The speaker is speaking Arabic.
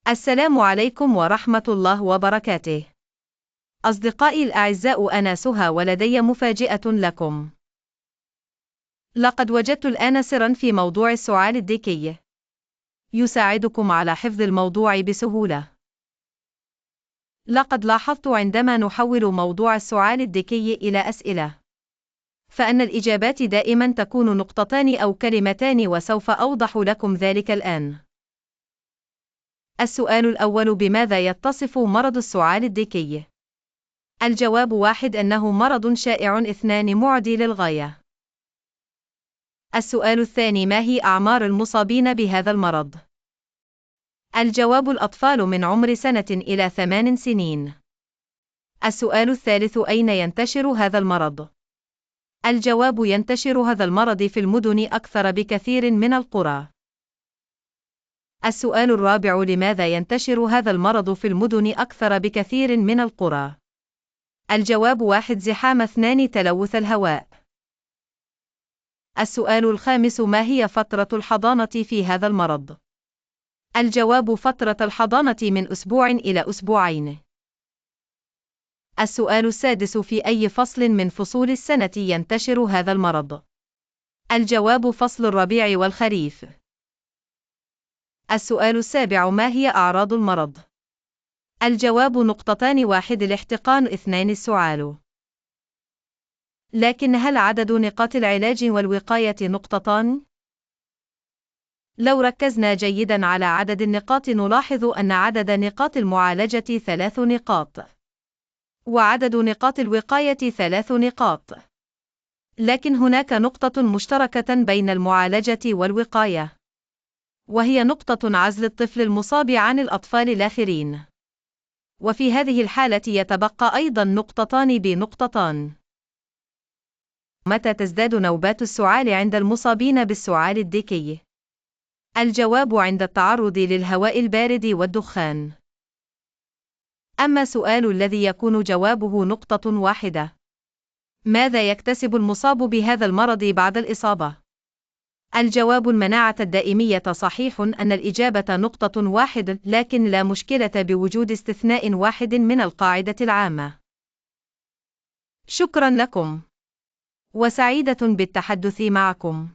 السلام عليكم ورحمة الله وبركاته. أصدقائي الأعزاء، أنا سهى ولدي مفاجأة لكم. لقد وجدت الآن سرًا في موضوع السعال الذكي. يساعدكم على حفظ الموضوع بسهولة. لقد لاحظت عندما نحول موضوع السعال الذكي إلى أسئلة، فإن الإجابات دائمًا تكون نقطتان أو كلمتان، وسوف أوضح لكم ذلك الآن. السؤال الأول: بماذا يتصف مرض السعال الذكي؟ الجواب: 1. أنه مرض شائع. 2. معدي للغاية. السؤال الثاني: ما هي أعمار المصابين بهذا المرض؟ الجواب: الأطفال من عمر 1 إلى 8 سنين. السؤال الثالث: أين ينتشر هذا المرض؟ الجواب: ينتشر هذا المرض في المدن أكثر بكثير من القرى. السؤال الرابع: لماذا ينتشر هذا المرض في المدن أكثر بكثير من القرى؟ الجواب: 1. زحام. 2. تلوث الهواء. السؤال الخامس: ما هي فترة الحضانة في هذا المرض؟ الجواب: فترة الحضانة من أسبوع إلى أسبوعين. السؤال السادس: في أي فصل من فصول السنة ينتشر هذا المرض؟ الجواب: فصل الربيع والخريف. السؤال السابع: ما هي أعراض المرض؟ الجواب: 1. الاحتقان. 2. السعال. لكن هل عدد نقاط العلاج والوقاية 2؟ لو ركزنا جيداً على عدد النقاط نلاحظ أن عدد نقاط المعالجة 3 نقاط، وعدد نقاط الوقاية 3 نقاط. لكن هناك نقطة مشتركة بين المعالجة والوقاية، وهي نقطة عزل الطفل المصاب عن الأطفال الآخرين. وفي هذه الحالة يتبقى أيضاً نقطتان بنقطتان. متى تزداد نوبات السعال عند المصابين بالسعال الذكي؟ الجواب: عند التعرض للهواء البارد والدخان. أما السؤال الذي يكون جوابه 1: ماذا يكتسب المصاب بهذا المرض بعد الإصابة؟ الجواب: المناعة الدائمية. صحيح أن الإجابة 1، لكن لا مشكلة بوجود استثناء واحد من القاعدة العامة. شكراً لكم، وسعيدة بالتحدث معكم.